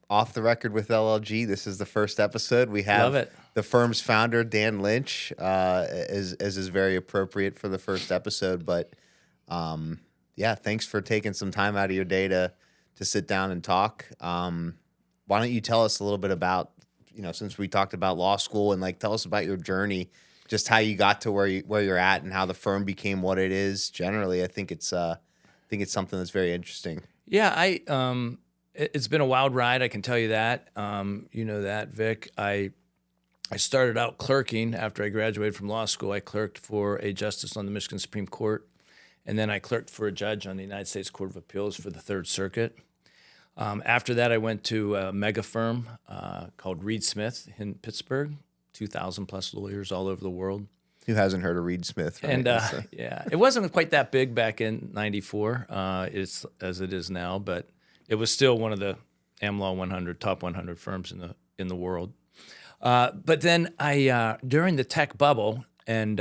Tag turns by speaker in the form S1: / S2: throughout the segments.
S1: Off the Record with LLG. This is the first episode. We
S2: Love
S1: have
S2: it.
S1: the firm's founder, Dan Lynch, as is very appropriate for the first episode. But yeah, thanks for taking some time out of your day to sit down and talk. Why don't you tell us a little bit about, since we talked about law school, and like tell us about your journey, just how you got to where you're at and how the firm became what it is. Generally, I think it's something that's very interesting.
S2: Yeah, it's been a wild ride. I can tell you that. You know that, Vic. I started out clerking after I graduated from law school. I clerked for a justice on the Michigan Supreme Court, and then I clerked for a judge on the United States Court of Appeals for the Third Circuit. After that, I went to a mega firm called Reed Smith in Pittsburgh, 2,000 plus lawyers all over the world.
S1: Who hasn't heard of Reed Smith? Right?
S2: And yeah, it wasn't quite that big back in '94, as it is now, but it was still one of the AmLaw 100 top 100 firms in the world. But then I during the tech bubble, and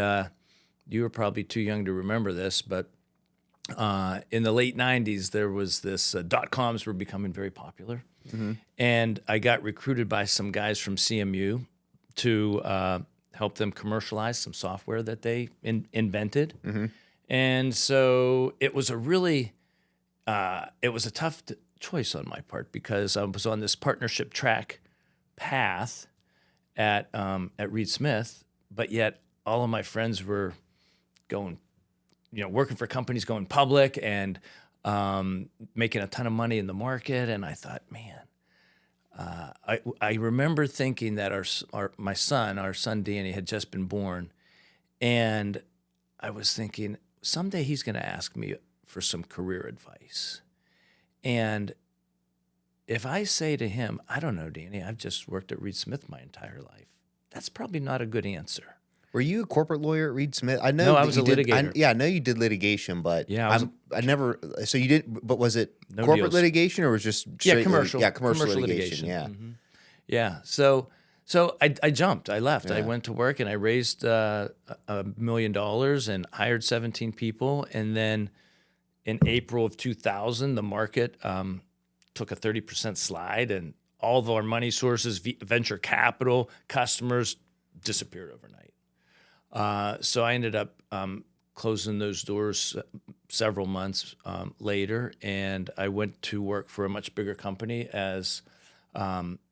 S2: you were probably too young to remember this, but in the late '90s, there was this .coms were becoming very popular, and I got recruited by some guys from CMU to help them commercialize some software that they invented. And so it was a tough choice on my part because I was on this partnership track path at Reed Smith, but yet all of my friends were going, working for companies going public and making a ton of money in the market. And I thought, man, I remember thinking that our son Danny had just been born, and I was thinking someday he's going to ask me for some career advice. And if I say to him, I don't know, Danny, I've just worked at Reed Smith my entire life, that's probably not a good answer.
S1: Were you a corporate lawyer at Reed Smith? I know.
S2: No, I was a litigator.
S1: I know you did litigation, but
S2: yeah,
S1: I never. So you did, but was it corporate
S2: deals.
S1: Litigation or was just straight
S2: commercial?
S1: Yeah, commercial litigation. Yeah,
S2: yeah. So I jumped. I left. I went to work and I raised $1 million and hired 17 people. And then in April of 2000, the market took a 30% slide, and all of our money sources, venture capital, customers disappeared overnight. So I ended up closing those doors several months later, and I went to work for a much bigger company as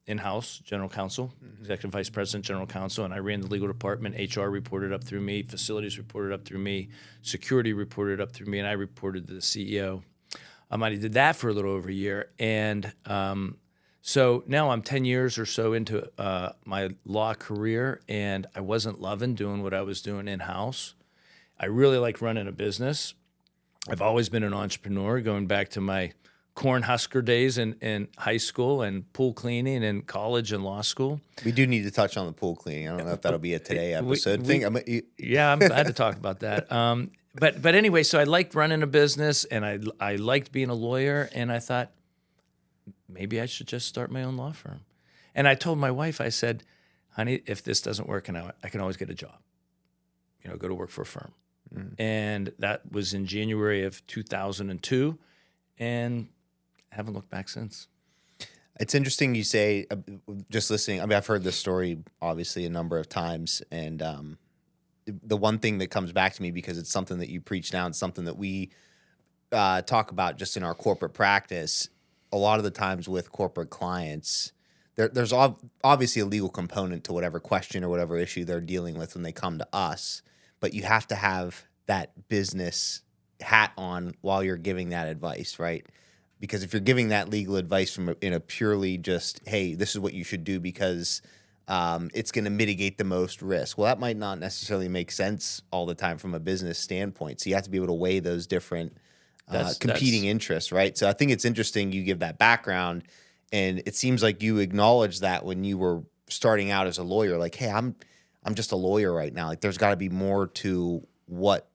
S2: in-house general counsel, executive vice president, general counsel, and I ran the legal department. HR reported up through me, facilities reported up through me, security reported up through me, and I reported to the CEO. I did that for a little over a year, and so now I'm 10 years or so into my law career, and I wasn't loving doing what I was doing in-house. I really like running a business. I've always been an entrepreneur, going back to my corn husker days in high school and pool cleaning in college and law school.
S1: We do need to touch on the pool cleaning. I don't know if that'll be a today episode thing.
S2: Yeah, I'm glad to talk about that. But anyway, so I liked running a business, and I liked being a lawyer, and I thought, maybe I should just start my own law firm. And I told my wife, I said, honey, if this doesn't work, I can always get a job, go to work for a firm. And that was in January of 2002, and haven't looked back since.
S1: It's interesting you say, just listening, I've heard this story obviously a number of times, and the one thing that comes back to me, because it's something that you preach now and something that we talk about just in our corporate practice, a lot of the times with corporate clients, there's obviously a legal component to whatever question or whatever issue they're dealing with when they come to us, but you have to have that business hat on while you're giving that advice, right? Because if you're giving that legal advice in a purely just, hey, this is what you should do because it's going to mitigate the most risk. Well, that might not necessarily make sense all the time from a business standpoint. So you have to be able to weigh those different competing interests, right? So I think it's interesting you give that background, and it seems like you acknowledged that when you were starting out as a lawyer, like, hey, I'm just a lawyer right now. Like, there's got to be more to what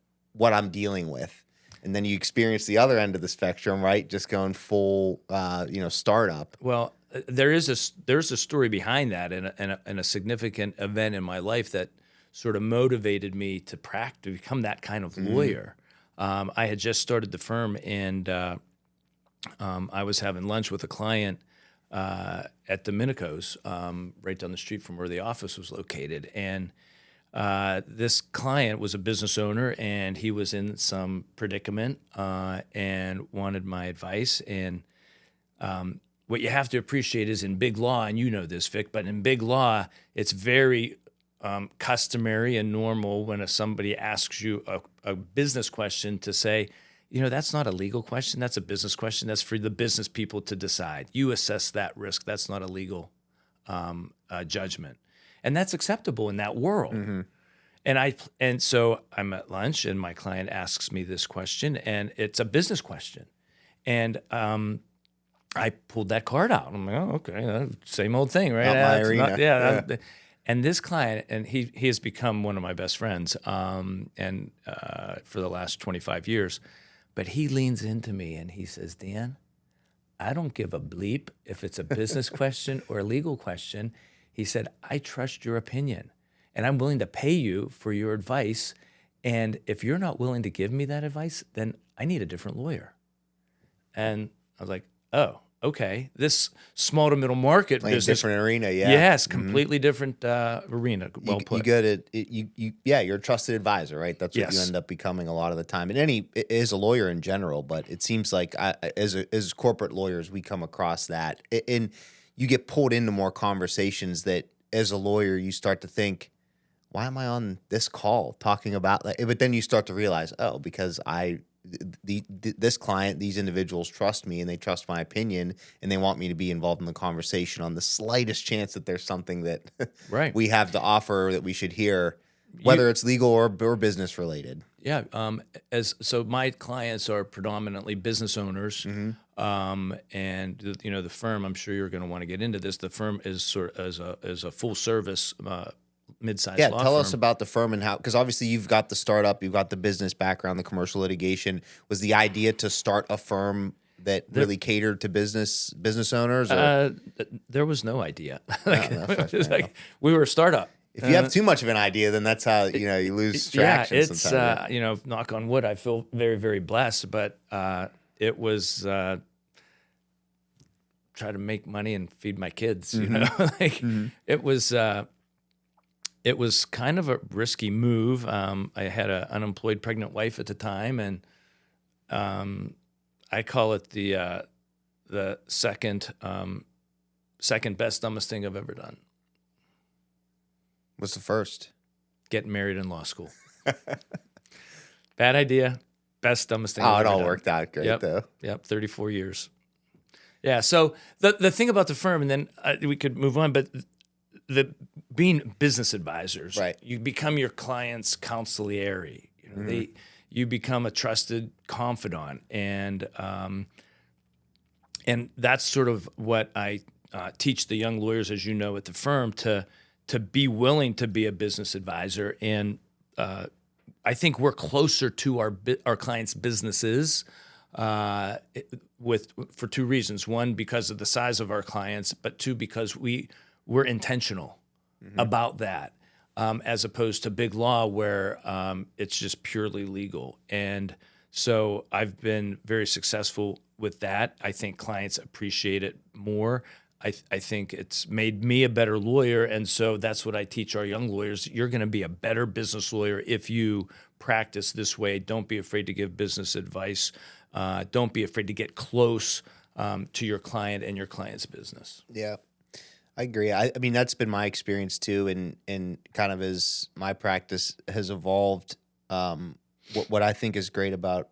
S1: I'm dealing with. And then you experience the other end of the spectrum, right? Just going full, startup.
S2: Well, there's a story behind that, and a significant event in my life that sort of motivated me to become that kind of lawyer. I had just started the firm, and I was having lunch with a client at Domenico's, right down the street from where the office was located. And this client was a business owner, and he was in some predicament and wanted my advice. And what you have to appreciate is in big law, and you know this, Vic, but in big law, it's very customary and normal when somebody asks you a business question to say, that's not a legal question. That's a business question. That's for the business people to decide. You assess that risk. That's not a legal judgment. And that's acceptable in that world.
S1: Mm-hmm.
S2: And so I'm at lunch, and my client asks me this question, and it's a business question. And I pulled that card out. I'm like, oh, okay, same old thing, right?
S1: Not my arena.
S2: Yeah. And this client, and he has become one of my best friends, and for the last 25 years. But he leans into me and he says, Dan, I don't give a bleep if it's a business question or a legal question. He said, I trust your opinion, and I'm willing to pay you for your advice. And if you're not willing to give me that advice, then I need a different lawyer. And I was like, oh, okay. This small to middle market business,
S1: different arena, yeah.
S2: Yes, completely different arena. Well put.
S1: You get it. You're a trusted advisor, right? That's what you end up becoming a lot of the time. And as a lawyer in general, but it seems like as corporate lawyers, we come across that, and you get pulled into more conversations that as a lawyer you start to think, why am I on this call talking about that? But then you start to realize, oh, because this client, these individuals trust me, and they trust my opinion, and they want me to be involved in the conversation on the slightest chance that there's something that we have to offer that we should hear, whether it's legal or business related.
S2: Yeah. So my clients are predominantly business owners, and the firm. I'm sure you're going to want to get into this. The firm is sort of as a full service. Mid-sized law
S1: tell
S2: firm.
S1: us about the firm and how, because obviously you've got the startup, you've got the business background, the commercial litigation. Was the idea to start a firm that really catered to business owners? Or?
S2: There was no idea. We were a startup.
S1: If you have too much of an idea, then that's how you lose traction.
S2: Yeah, it's knock on wood. I feel very, very blessed, but it was try to make money and feed my kids. It was kind of a risky move. I had an unemployed pregnant wife at the time, and I call it the second best, dumbest thing I've ever done.
S1: What's the first?
S2: Getting married in law school. Bad idea. Best, dumbest thing I've ever done.
S1: It all worked out great, though.
S2: Yep, 34 years. Yeah, so the thing about the firm, and then we could move on, but being business advisors,
S1: right?
S2: You become your client's consigliere. You become a trusted confidant, and that's sort of what I teach the young lawyers, as you know, at the firm to be willing to be a business advisor. And I think we're closer to our clients' businesses for two reasons: one, because of the size of our clients, but two, because we're intentional about that, as opposed to big law where it's just purely legal. And so I've been very successful with that. I think clients appreciate it more. I think it's made me a better lawyer, and so that's what I teach our young lawyers. You're going to be a better business lawyer if you practice this way. Don't be afraid to give business advice. Don't be afraid to get close to your client and your client's business.
S1: Yeah. I agree. I mean, that's been my experience too, and kind of as my practice has evolved. What I think is great about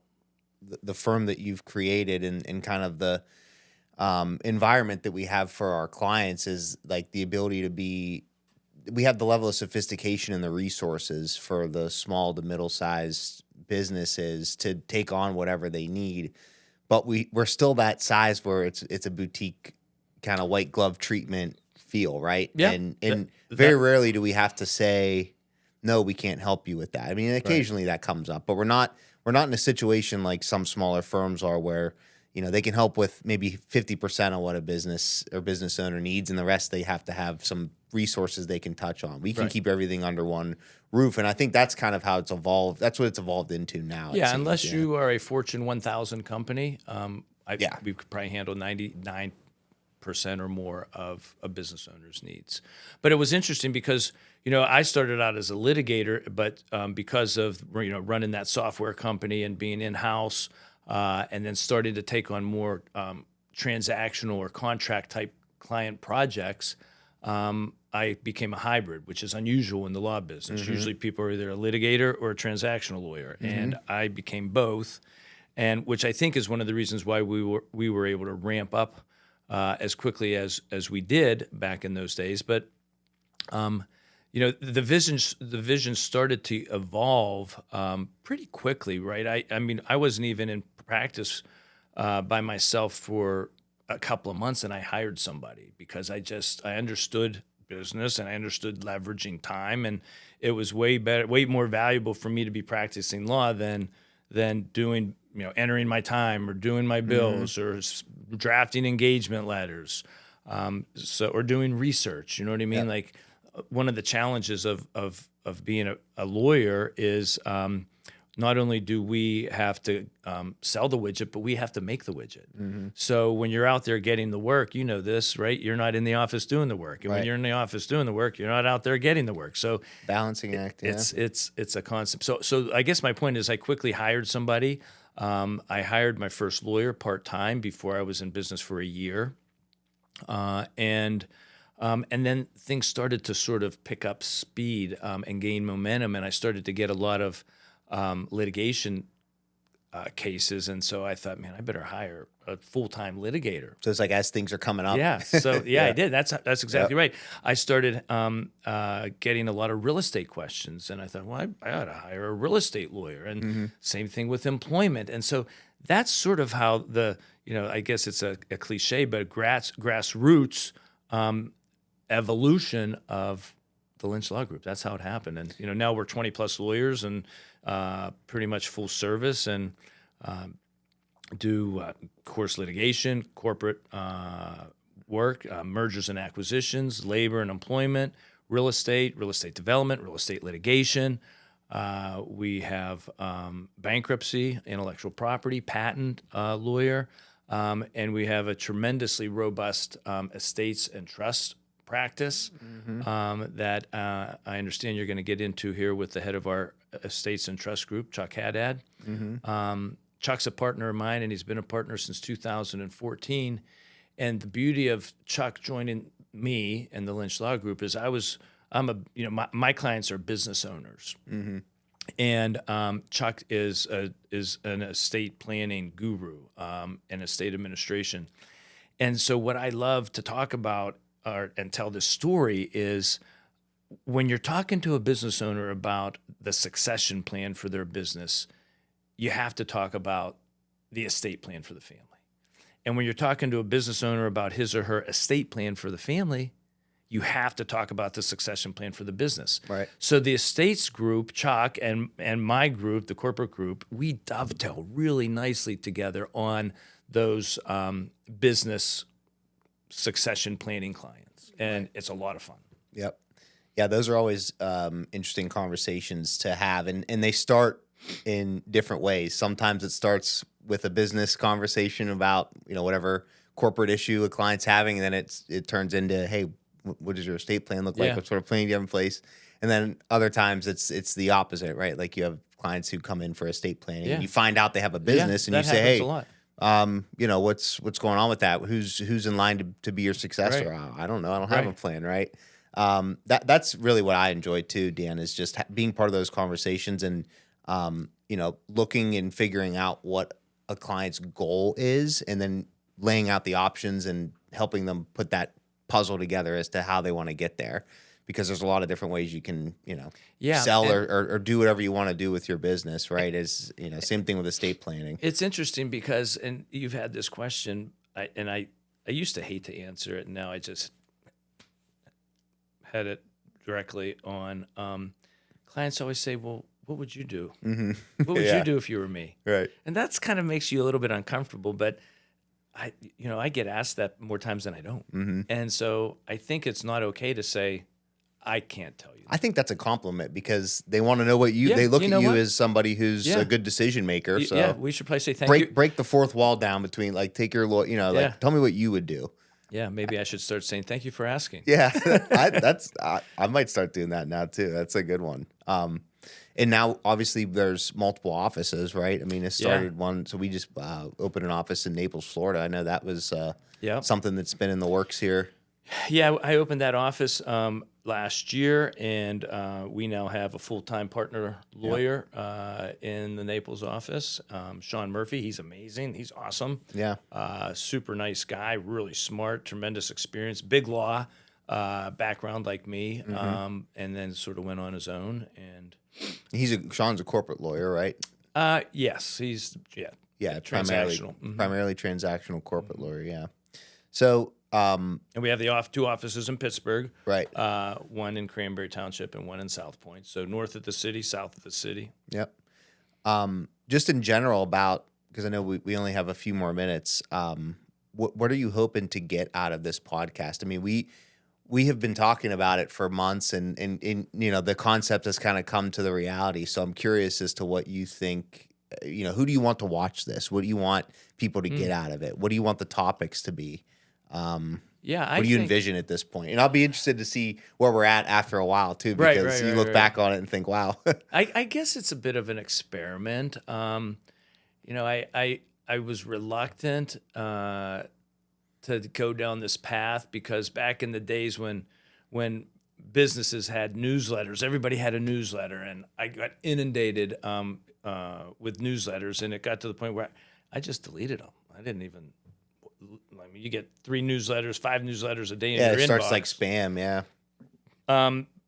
S1: the firm that you've created and kind of the environment that we have for our clients is like the ability we have the level of sophistication and the resources for the small to middle-sized businesses to take on whatever they need, but we're still that size where it's a boutique kind of white glove treatment feel, right?
S2: Yeah.
S1: And very rarely do we have to say, no, we can't help you with that. I mean, occasionally that comes up, but we're not in a situation like some smaller firms are where, they can help with maybe 50% of what a business or business owner needs, and the rest they have to have some resources they can touch on. We can keep everything under one roof, and I think that's kind of how it's evolved. That's what it's evolved into now.
S2: Yeah, unless you are a Fortune 1000 company, we could probably handle 99% 50% or more of a business owner's needs. But it was interesting because, I started out as a litigator, but because of, running that software company and being in-house, and then starting to take on more transactional or contract type client projects, I became a hybrid, which is unusual in the law business. Usually people are either a litigator or a transactional lawyer, and I became both, and which I think is one of the reasons why we were able to ramp up as quickly as we did back in those days. But the vision started to evolve pretty quickly, right? I mean, I wasn't even in practice by myself for a couple of months, and I hired somebody because I understood business and I understood leveraging time, and it was way more valuable for me to be practicing law than doing, entering my time or doing my bills or drafting engagement letters, or doing research. You know what I mean?
S1: Yep.
S2: Like, one of the challenges of being a lawyer is not only do we have to sell the widget, but we have to make the widget. So when you're out there getting the work, you know this, right? You're not in the office doing the work. And when you're in the office doing the work, you're not out there getting the work. So
S1: balancing act.
S2: It's a concept. So I guess my point is I quickly hired somebody. I hired my first lawyer part-time before I was in business for a year. And then things started to sort of pick up speed and gain momentum, and I started to get a lot of litigation cases, and so I thought, man, I better hire a full-time litigator.
S1: So it's like as things are coming up.
S2: Yeah. So I did. That's exactly right. I started getting a lot of real estate questions, and I thought, well, I ought to hire a real estate lawyer, and same thing with employment. And so that's sort of how I guess it's a cliche, but grassroots evolution of the Lynch Law Group. That's how it happened. And, now we're 20 plus lawyers and pretty much full service, and do course litigation, corporate work, mergers and acquisitions, labor and employment, real estate development, real estate litigation. We have bankruptcy, intellectual property, patent lawyer, and we have a tremendously robust estates and trust practice that I understand you're going to get into here with the head of our estates and trust group, Chuck Haddad. Chuck's a partner of mine, and he's been a partner since 2014. And the beauty of Chuck joining me and the Lynch Law Group is my clients are business owners. And Chuck is an estate planning guru and estate administration. And so what I love to talk about and tell this story is when you're talking to a business owner about the succession plan for their business, you have to talk about the estate plan for the family. And when you're talking to a business owner about his or her estate plan for the family, you have to talk about the succession plan for the business.
S1: Right.
S2: So the estates group, Chuck, and my group, the corporate group, we dovetail really nicely together on those business succession planning clients. And it's a lot of fun.
S1: Yep. Yeah, those are always interesting conversations to have. And they start in different ways. Sometimes it starts with a business conversation about, whatever corporate issue a client's having, and then it turns into, hey, what does your estate plan look like?
S2: Yeah.
S1: What sort of plan do you have in place? And then other times it's the opposite, right? Like you have clients who come in for estate planning, and you find out they have a business, and you say, hey,
S2: a lot.
S1: What's going on with that? Who's in line to be your successor?
S2: Right.
S1: I don't know. I don't have a plan, right? That's really what I enjoy too, Dan, is just being part of those conversations and looking and figuring out what a client's goal is, and then laying out the options and helping them put that puzzle together as to how they want to get there. Because there's a lot of different ways you can, sell or do whatever you want to do with your business, right? Same thing with estate planning.
S2: It's interesting because, and you've had this question, I used to hate to answer it, and now I just had it directly on. Clients always say, well, what would you do? What would you do if you were me?
S1: Right.
S2: And that's kind of makes you a little bit uncomfortable, but I get asked that more times than I don't. And so I think it's not okay to say, I can't tell you.
S1: I think that's a compliment because they want to know what they look at you as somebody who's a good decision maker. So
S2: we should probably say thank you.
S1: Break the fourth wall down between, like, take your tell me what you would do.
S2: Yeah, maybe I should start saying thank you for asking.
S1: Yeah, I might start doing that now too. That's a good one. And now obviously there's multiple offices, right? I mean, it started one, so we just opened an office in Naples, Florida. I know that was
S2: Yep.
S1: something that's been in the works here.
S2: Yeah, I opened that office last year, and we now have a full-time partner lawyer in the Naples office. Sean Murphy, he's amazing. He's awesome.
S1: Yeah,
S2: Super nice guy, really smart, tremendous experience, big law background like me, and then sort of went on his own. And
S1: Sean's a corporate lawyer, right?
S2: yes, he's
S1: Yeah,
S2: transactional.
S1: primarily transactional corporate lawyer. Yeah. So,
S2: And we have the two offices in Pittsburgh,
S1: right.
S2: one in Cranberry Township and one in South Point. So north of the city, south of the city.
S1: Yep. Just in general because I know we only have a few more minutes. What are you hoping to get out of this podcast? I mean, we have been talking about it for months, and the concept has kind of come to the reality. So I'm curious as to what you think. Who do you want to watch this? What do you want people to get out of it? What do you want the topics to be? What do you envision at this point? And I'll be interested to see where we're at after a while too, because you look back on it and think, wow.
S2: I guess it's a bit of an experiment. I was reluctant to go down this path because back in the days when businesses had newsletters, everybody had a newsletter, and I got inundated with newsletters, and it got to the point where I just deleted them. I didn't even. I mean, you get 3 newsletters, 5 newsletters a day in your inbox.
S1: Yeah, it starts like spam. Yeah.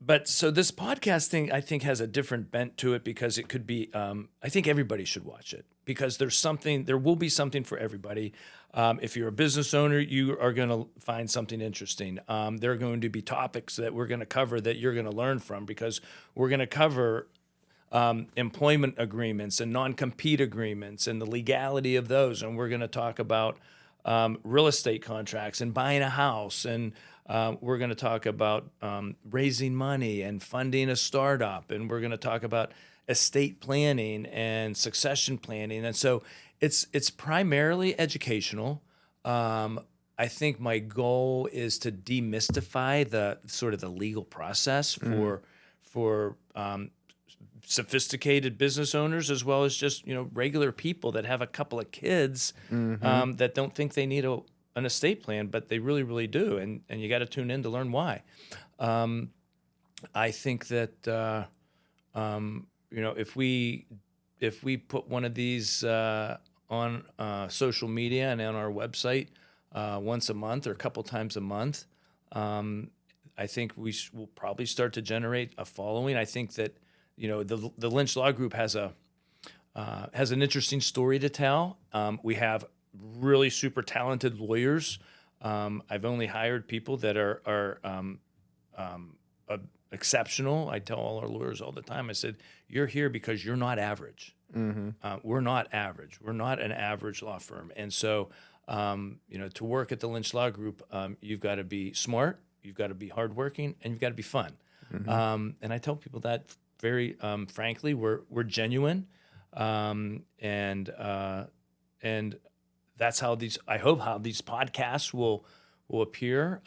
S2: But so this podcast thing, I think, has a different bent to it because it could be. I think everybody should watch it because there will be something for everybody. If you're a business owner, you are going to find something interesting. There are going to be topics that we're going to cover that you're going to learn from because we're going to cover employment agreements and non-compete agreements and the legality of those, and we're going to talk about real estate contracts and buying a house, and we're going to talk about raising money and funding a startup, and we're going to talk about estate planning and succession planning. And so it's primarily educational. I think my goal is to demystify the sort of the legal process for sophisticated business owners as well as just regular people that have a couple of kids that don't think they need an estate plan, but they really, really do, and you got to tune in to learn why. I think that if we put one of these on social media and on our website once a month or a couple times a month, I think we'll probably start to generate a following. I think that the Lynch Law Group has an interesting story to tell. We have really super talented lawyers. I've only hired people that are exceptional. I tell all our lawyers all the time, I said, you're here because you're not average. We're not average. We're not an average law firm. And so, to work at the Lynch Law Group, you've got to be smart, you've got to be hardworking, and you've got to be fun. And I tell people that very frankly, we're genuine, and that's how I hope how these podcasts will appear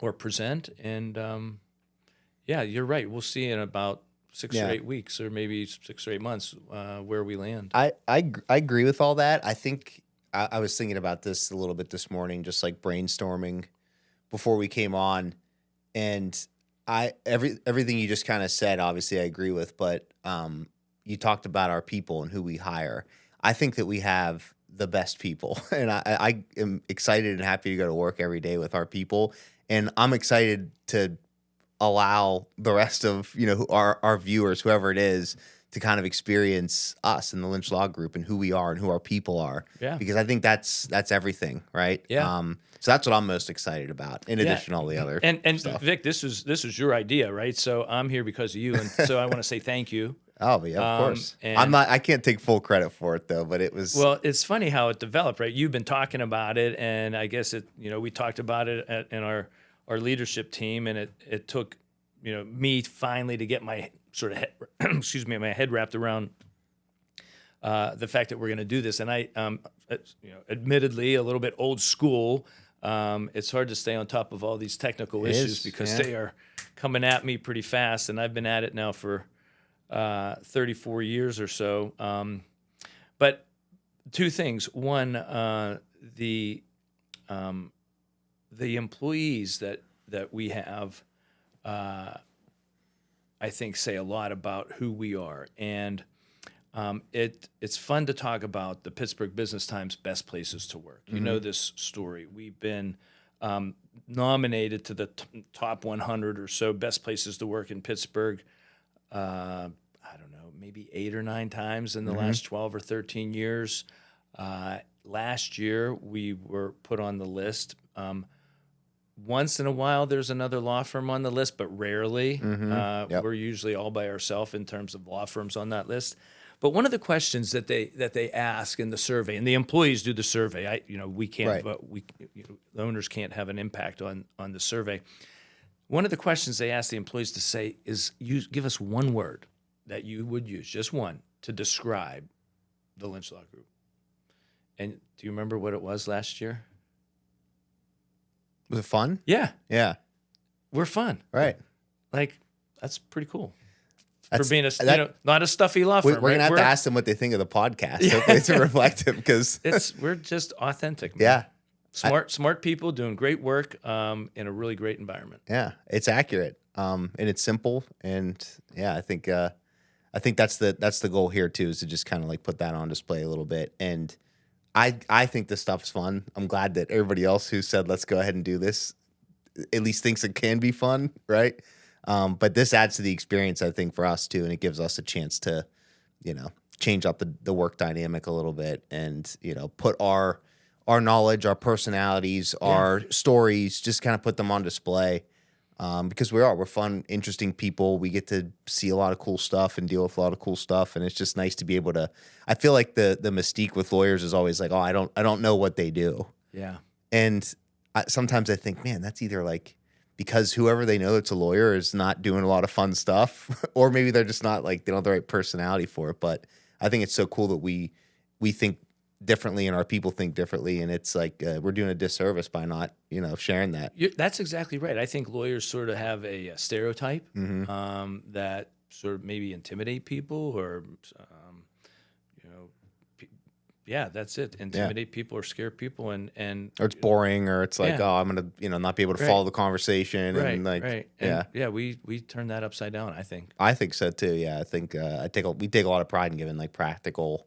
S2: or present. And you're right. We'll see in about 6 or 8 weeks, or maybe 6 or 8 months, where we land.
S1: I agree with all that. I think I was thinking about this a little bit this morning, just like brainstorming before we came on, and everything you just kind of said, obviously I agree with, but you talked about our people and who we hire. I think that we have the best people, and I am excited and happy to go to work every day with our people, and I'm excited to allow the rest of our viewers, whoever it is, to kind of experience us in the Lynch Law Group and who we are and who our people are.
S2: Yeah.
S1: Because I think that's everything, right?
S2: Yeah.
S1: So that's what I'm most excited about, in addition to all the other
S2: and
S1: stuff.
S2: Vic, this is your idea, right? So I'm here because of you, and so I want to say thank you.
S1: Oh yeah, of course. I can't take full credit for it though, but it was.
S2: Well, it's funny how it developed, right? You've been talking about it, and I guess we talked about it in our leadership team, and it took me finally to get my sort of head, my head wrapped around the fact that we're going to do this. And I, admittedly, a little bit old school. It's hard to stay on top of all these technical
S1: It
S2: issues
S1: is,
S2: because
S1: yeah.
S2: they are coming at me pretty fast, and I've been at it now for 34 years or so. But two things. One, the employees that we have, I think, say a lot about who we are. And it's fun to talk about the Pittsburgh Business Times best places to work. You know this story. We've been nominated to the top 100 or so best places to work in Pittsburgh. I don't know, maybe 8 or 9 times in the last 12 or 13 years. Last year, we were put on the list. Once in a while, there's another law firm on the list, but rarely.
S1: Yep.
S2: We're usually all by ourselves in terms of law firms on that list. But one of the questions that they ask in the survey, and the employees do the survey. We can't.
S1: Right.
S2: But the owners can't have an impact on the survey. One of the questions they ask the employees to say is, give us one word that you would use, just one, to describe the Lynch Law Group. And do you remember what it was last year?
S1: Was it fun?
S2: Yeah,
S1: Yeah.
S2: we're fun.
S1: Right.
S2: Like, that's pretty cool.
S1: That's-
S2: For being
S1: that-
S2: not a stuffy law firm.
S1: We're
S2: right?
S1: gonna have to ask them what they think of the podcast. Hopefully it's reflective because
S2: We're just authentic, man.
S1: yeah,
S2: Smart people doing great work in a really great environment.
S1: yeah, it's accurate and it's simple, and yeah, I think that's the goal here too, is to just kind of like put that on display a little bit. And I think this stuff's fun. I'm glad that everybody else who said let's go ahead and do this at least thinks it can be fun, right? But this adds to the experience, I think, for us too, and it gives us a chance to, change up the work dynamic a little bit, and put our knowledge, our personalities, our stories, just kind of put them on display. Because we're fun, interesting people. We get to see a lot of cool stuff and deal with a lot of cool stuff, and it's just nice to be able to. I feel like the mystique with lawyers is always like, oh, I don't know what they do,
S2: Yeah.
S1: and sometimes I think, man, that's either like because whoever they know that's a lawyer is not doing a lot of fun stuff, or maybe they're just not like they don't have the right personality for it. But I think it's so cool that we think differently and our people think differently, and it's like we're doing a disservice by not sharing that.
S2: That's exactly right. I think lawyers sort of have a stereotype that sort of maybe intimidate people, or yeah, that's it. Intimidate people or scare people, and
S1: Or it's boring, or it's like, oh, I'm gonna not be able to follow the conversation,
S2: right,
S1: and like
S2: right. And we turn that upside down, I think.
S1: I think so too. Yeah, I think we take a lot of pride in giving like practical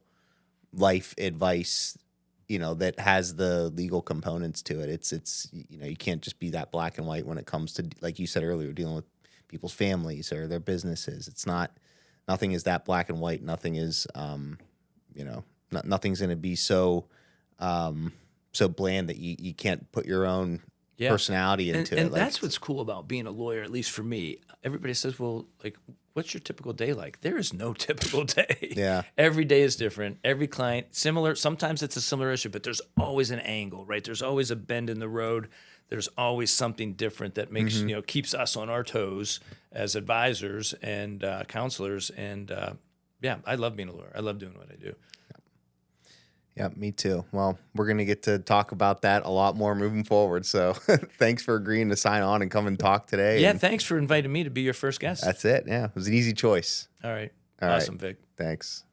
S1: life advice, that has the legal components to it. It's you can't just be that black and white when it comes to, like you said earlier, dealing with people's families or their businesses. It's nothing is that black and white. Nothing is nothing's going to be so bland that you can't put your own personality into it.
S2: And that's what's cool about being a lawyer, at least for me. Everybody says, well, like, what's your typical day like? There is no typical day.
S1: Yeah.
S2: Every day is different. Every client, similar. Sometimes it's a similar issue, but there's always an angle, right? There's always a bend in the road. There's always something different that makes, keeps us on our toes as advisors and counselors. And I love being a lawyer. I love doing what I do.
S1: Yeah, me too. Well, we're going to get to talk about that a lot more moving forward. So thanks for agreeing to sign on and come and talk today.
S2: Yeah,
S1: and
S2: thanks for inviting me to be your first guest.
S1: that's it. Yeah, it was an easy choice.
S2: All right.
S1: All
S2: Awesome,
S1: right.
S2: Vic.
S1: Thanks.